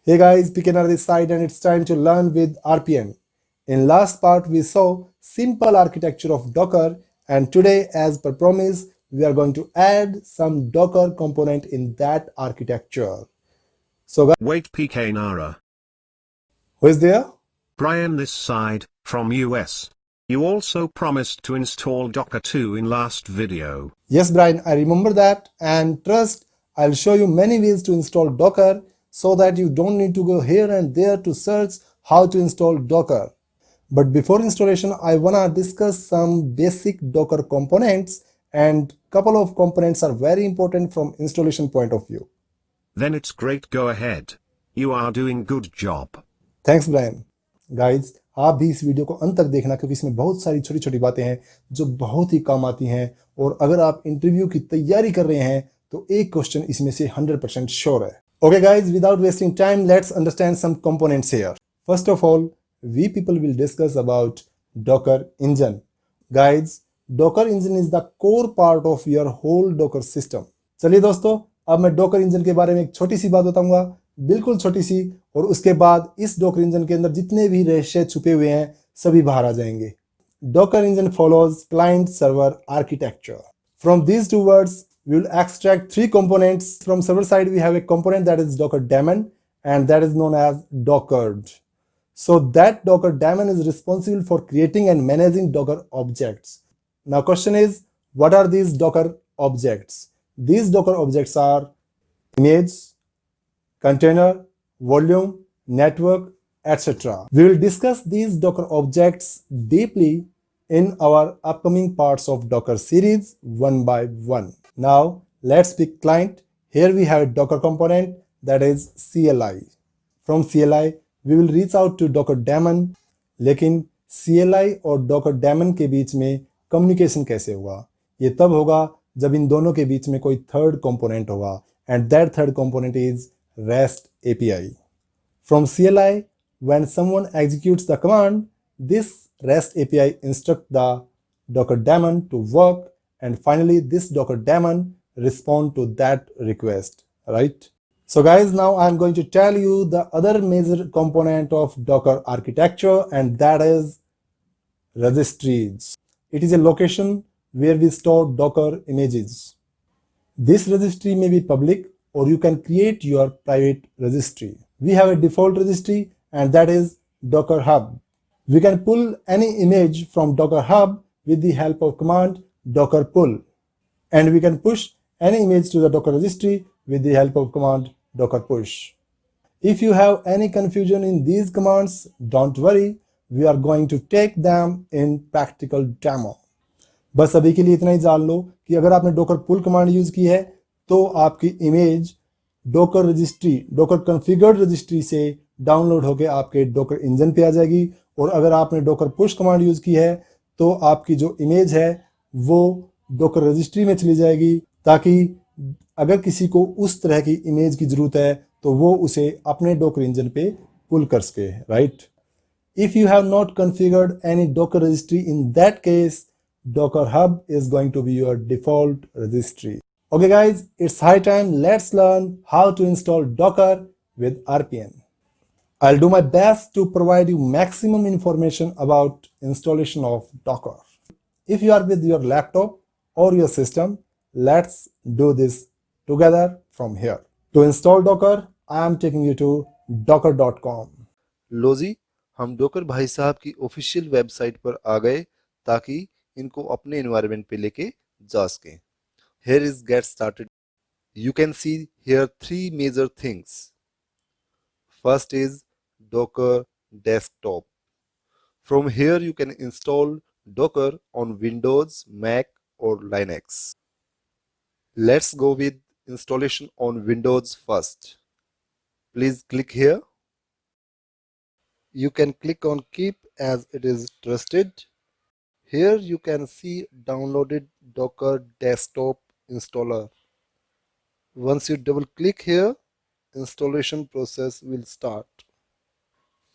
Hey guys, PKNR this side and it's time to learn with RPM. In last part we saw simple architecture of Docker, and today as per promise we are going to add some Docker component in that architecture. So guys, Wait, PK Nara. who is there? Brian this side, from US. You also promised to install Docker 2 in last video. Yes Brian, I remember that, and trust, I'll show you many ways to install Docker so that you don't need to go here and there to search how to install Docker. But before installation, I wanna discuss some basic Docker components, and couple of components are very important from installation point of view. Then it's great, go ahead. You are doing good job. Thanks Brian. Guys, आप भी इस video को अंत तक देखना क्योंकि इसमें बहुत सारी छोटी छोटी बातें हैं जो बहुत ही काम आती हैं, और अगर आप इंटरव्यू की तैयारी कर रहे हैं तो एक क्वेश्चन इसमें से 100% श्योर है. Okay guys, without wasting time let's understand some components here. First of all, we people will discuss about Docker engine. Guys, Docker engine is the core part of your whole Docker system. चलिए दोस्तों, अब मैं Docker engine के बारे में एक छोटी सी बात बताऊंगा, बिल्कुल छोटी सी, और उसके बाद इस डॉकर इंजन के अंदर जितने भी रहस्य छुपे हुए हैं सभी बाहर आ जाएंगे. Docker engine follows client server architecture. From these two words we will extract three components. From server side we have a component that is Docker daemon, and that is known as Dockered. So that Docker daemon is responsible for creating and managing Docker objects. Now question is, what are these Docker objects? These Docker objects are image, container, volume, network, etc. We will discuss these Docker objects deeply in our upcoming parts of Docker series one by one. Now let's pick client. Here we have a Docker component that is CLI. From CLI we will reach out to Docker daemon. लेकिन CLI और Docker daemon के बीच में communication कैसे होगा? ये तब होगा जब इन दोनों के बीच में कोई थर्ड कंपोनेंट होगा, and that third component is REST API. From CLI, when someone executes the command, this REST API instructs the Docker daemon to work, and finally this Docker daemon responds to that request, right? So guys, now I'm going to tell you the other major component of Docker architecture, and that is registries. It is a location where we store Docker images. This registry may be public, or you can create your private registry. We have a default registry, and that is Docker Hub. We can pull any image from Docker Hub with the help of command Docker pull, and we can push any image to the Docker registry with the help of command Docker push. If you have any confusion in these commands, don't worry, we are going to take them in practical demo. बस अभी के लिए इतना ही जान लो कि अगर आपने Docker पुल command use की है तो आपकी image Docker registry, Docker configured registry से डाउनलोड होकर आपके डॉकर इंजन पे आ जाएगी, और अगर आपने डॉकर पुश कमांड यूज की है तो आपकी जो इमेज है वो डॉकर रजिस्ट्री में चली जाएगी, ताकि अगर किसी को उस तरह की इमेज की जरूरत है तो वो उसे अपने डॉकर इंजन पे पुल कर सके, right? If you have not configured any Docker registry, in that case, Docker Hub is going to be your default registry. Okay guys, it's high time. Let's learn how to install Docker with RPM. I'll do my best to provide you maximum information about installation of Docker. If you are with your laptop or your system, let's do this together from here. To install Docker, I am taking you to docker.com. लो जी, हम Docker भाई साहब की official website पर आ गए ताकि इनको अपने environment पे लेके जा सकें. Here is get started. You can see here three major things. First is Docker desktop. From here you can install Docker on Windows, Mac or Linux. Let's go with installation on Windows first. Please click here. You can click on keep as it is trusted. Here you can see downloaded Docker desktop installer. Once you double click here, installation process will start.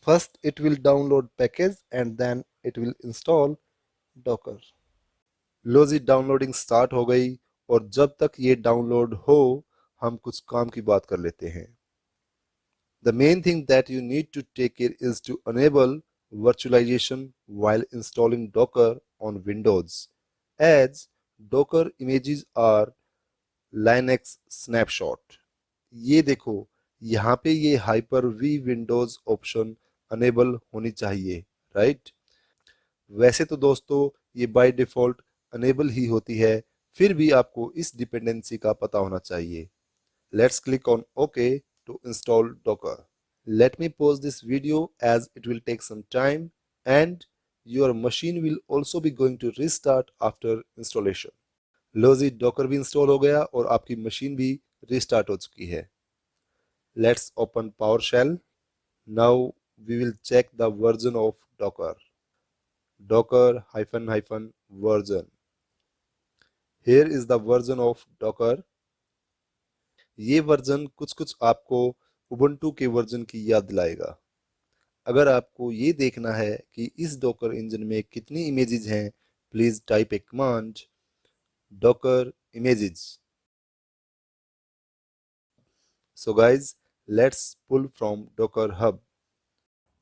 First it will download package and then it will install Docker. लो जी, downloading start हो गई, और जब तक ये download हो हम कुछ काम की बात कर लेते हैं. The main thing that you need to take care is to enable virtualization while installing Docker on Windows, as Docker images are Linux snapshot. ये देखो, यहाँ पे ये hyper V Windows option enable होनी चाहिए, राइट? वैसे तो दोस्तों ये बाय डिफॉल्ट अनेबल ही होती है, फिर भी आपको इस डिपेंडेंसी का पता होना चाहिए. Let's click on OK to install Docker. Let me pause this video as it will take some time and your machine will also be going to restart after installation. लो जी, डॉकर भी install हो गया और आपकी machine भी restart हो चुकी है. Let's open PowerShell. Now we will check the version of Docker. Docker hyphen hyphen version. Here is the version of Docker. ये वर्जन कुछ कुछ आपको उबुंटू के वर्जन की याद दिलाएगा. अगर आपको ये देखना है कि इस डॉकर इंजन में कितनी इमेजेस हैं, please type A command docker images. So guys, let's pull from Docker Hub.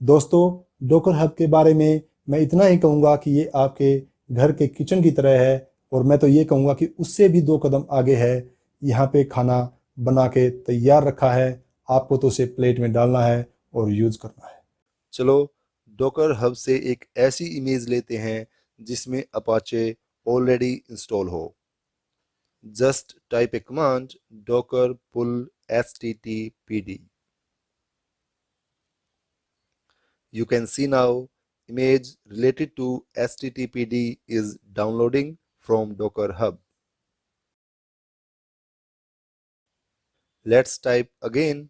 दोस्तों, डोकर हब के बारे में मैं इतना ही कहूँगा कि ये आपके घर के किचन की तरह है, और मैं तो ये कहूँगा कि उससे भी 2 कदम आगे है. यहाँ पे खाना बना के तैयार रखा है, आपको तो उसे प्लेट में डालना है और यूज करना है. चलो डॉकर हब से एक ऐसी इमेज लेते हैं जिसमें अपाचे ऑलरेडी इंस्टॉल हो. Just type A command docker pull httpd. You can see now image related to httpd is downloading from Docker Hub. Let's type again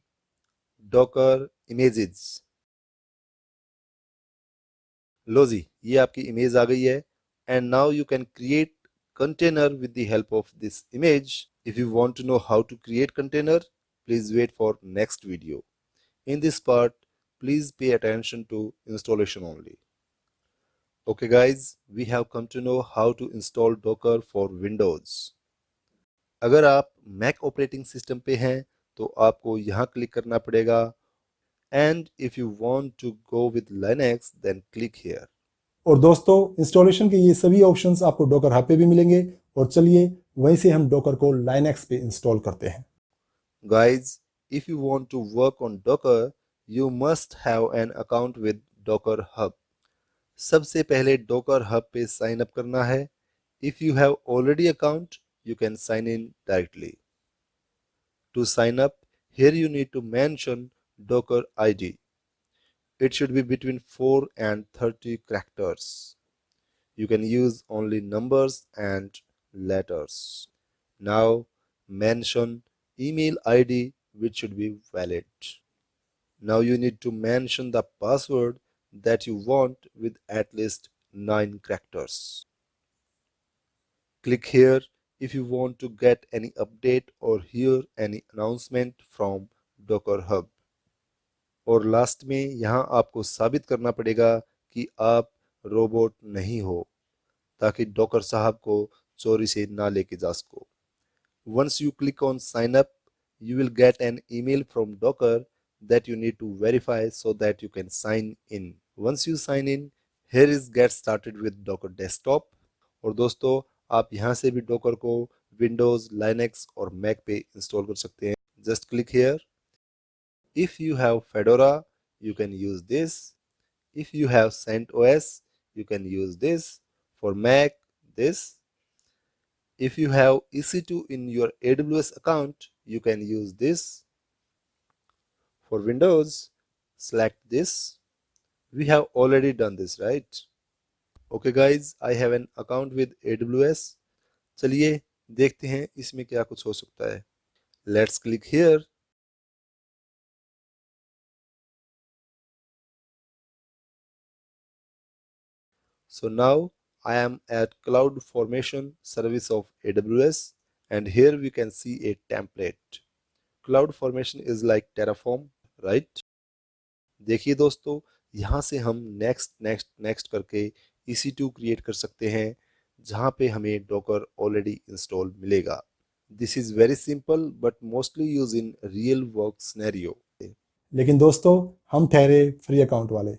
docker images. लो जी, ये आपकी इमेज आ गई है. And now you can create container with the help of this image. If you want to know how to create container, please wait for next video. In this part, please pay attention to installation only. Okay guys, we have come to know how to install Docker for Windows. अगर आप Mac operating system पे हैं तो आपको यहाँ click करना पड़ेगा, and if you want to go with Linux then click here. और दोस्तों, इंस्टॉलेशन के ये सभी ऑप्शंस आपको डोकर हब पे भी मिलेंगे, और चलिए वहीं से हम डोकर को लाइनक्स पे इंस्टॉल करते हैं. Guys, if you want to work on Docker, you must have an account with Docker Hub. सबसे पहले Docker Hub पे साइन अप करना है. If you have already account, you can sign in directly. To sign up, here you need to mention Docker ID. It should be between 4 and 30 characters. You can use only numbers and letters. Now mention email ID which should be valid. Now you need to mention the password that you want with at least 9 characters. Click here if you want to get any update or hear any announcement from Docker Hub. और last में यहाँ आपको साबित करना पड़ेगा कि आप robot नहीं हो, ताकि डॉकर साहब को चोरी से ना लेके जा सको. Once you click on sign up, you will get an email from Docker that you need to verify so that you can sign in. Once you sign in, here is get started with Docker Desktop. और दोस्तों, आप यहाँ से भी Docker को Windows, Linux और Mac पे install कर सकते हैं. Just click here. If you have Fedora, you can use this. If you have CentOS, you can use this. For Mac, this. If you have EC2 in your AWS account, you can use this. For Windows, select this. We have already done this, right? Okay guys, I have an account with AWS. चलिए देखते हैं इसमें क्या कुछ हो सकता है. Let's click here. So now I am at CloudFormation service of AWS, and here we can see a template. CloudFormation is like Terraform, right? देखिए दोस्तों, यहाँ से हम नेक्स्ट करके EC2 क्रिएट कर सकते हैं, जहाँ पे हमें डॉकर ऑलरेडी इंस्टॉल मिलेगा. This is very simple but mostly use in real work scenario. लेकिन दोस्तों हम ठहरे फ्री अकाउंट वाले।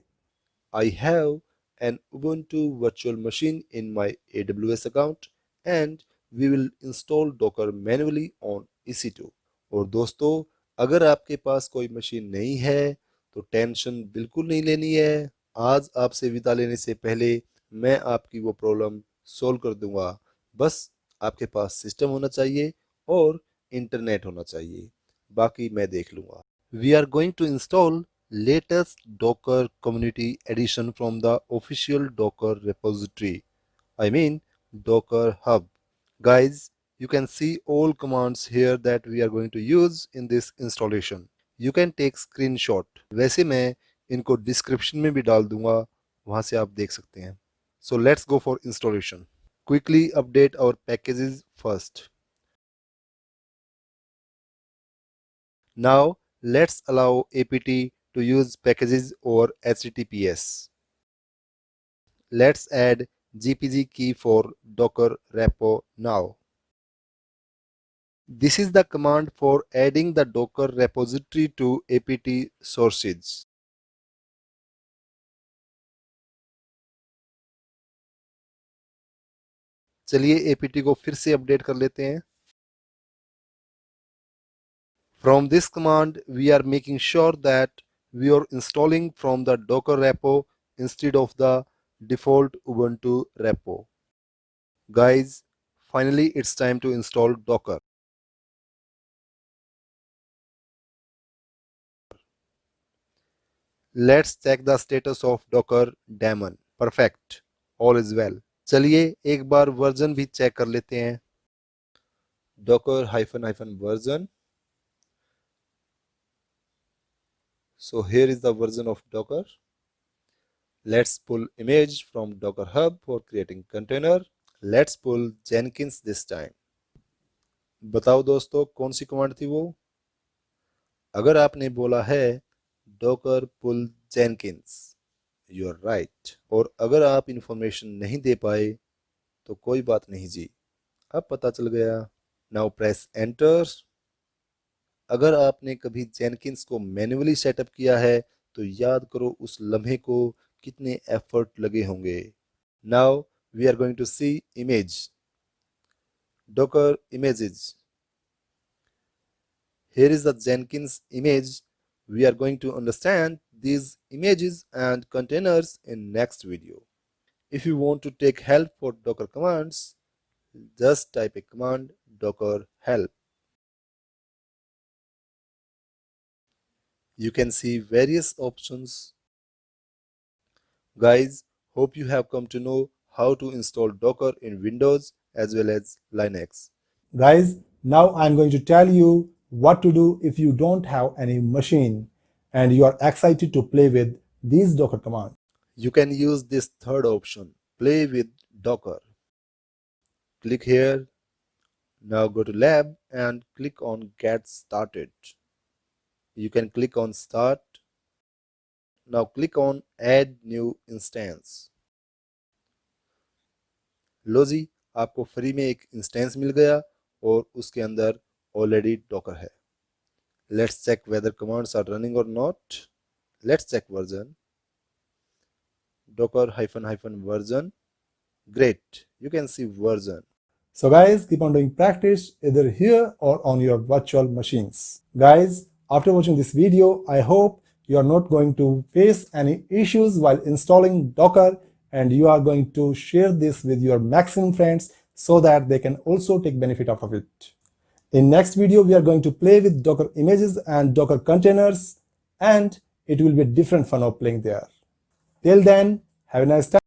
I have an Ubuntu virtual machine in my AWS account and we will install Docker manually on EC2। और दोस्तों अगर आपके पास कोई मशीन नहीं है तो टेंशन बिल्कुल नहीं लेनी है। आज आपसे विदा लेने से पहले मैं आपकी वो प्रॉब्लम सोल्व कर दूंगा। बस आपके पास सिस्टम होना चाहिए और इंटरनेट होना चाहिए, बाकी मैं देख लूंगा। We are going to install latest Docker Community Edition from the official Docker repository. I mean Docker Hub. Guys, you can see all commands here that we are going to use in this installation. You can take screenshot. वैसे मैं इनको description में भी डाल दूंगा, वहां से आप देख सकते हैं। So let's go for installation. Quickly update our packages first. Now let's allow apt to use packages over HTTPS. Let's add GPG key for Docker repo now. This is the command for adding the Docker repository to apt sources. चलिए apt को फिर से update कर लेते हैं। From this command, we are making sure that we are installing from the Docker repo instead of the default Ubuntu repo. Guys, finally it's time to install Docker. Let's check the status of Docker daemon. Perfect. All is well. चलिए एक बार version भी check कर लेते हैं। Docker --version. So here is the version of Docker. Let's pull image from Docker Hub for creating container. Let's pull Jenkins this time. बताओ दोस्तों कौन सी command थी वो? अगर आपने बोला है Docker pull Jenkins, you are right. और अगर आप इंफॉर्मेशन नहीं दे पाए तो कोई बात नहीं जी, अब पता चल गया। Now press enter. अगर आपने कभी जेनकिंस को मैन्युअली सेटअप किया है तो याद करो उस लम्हे को कितने एफर्ट लगे होंगे। Now we are going to see image Docker images. Here is the Jenkins image. We are going to understand these images and containers in next video. If you want to take help for Docker commands, just type a command Docker help. You can see various options. Guys, hope you have come to know how to install Docker in Windows as well as Linux. Guys, now I'm going to tell you what to do if you don't have any machine and you are excited to play with these Docker commands. You can use this third option, play with Docker. Click here. Now go to lab and click on get started. You can click on start. Now click on add new instance. लो जी, आपको free में एक instance मिल गया और उसके अंदर already docker है। Let's check whether commands are running और not. Let's check version docker --version. Great, you can see version. So guys, keep on doing practice either here or on your virtual machines. Guys, after watching this video, I hope you are not going to face any issues while installing Docker and you are going to share this with your maximum friends so that they can also take benefit out of it. In next video, we are going to play with Docker images and Docker containers and it will be a different fun of playing there. Till then, have a nice time.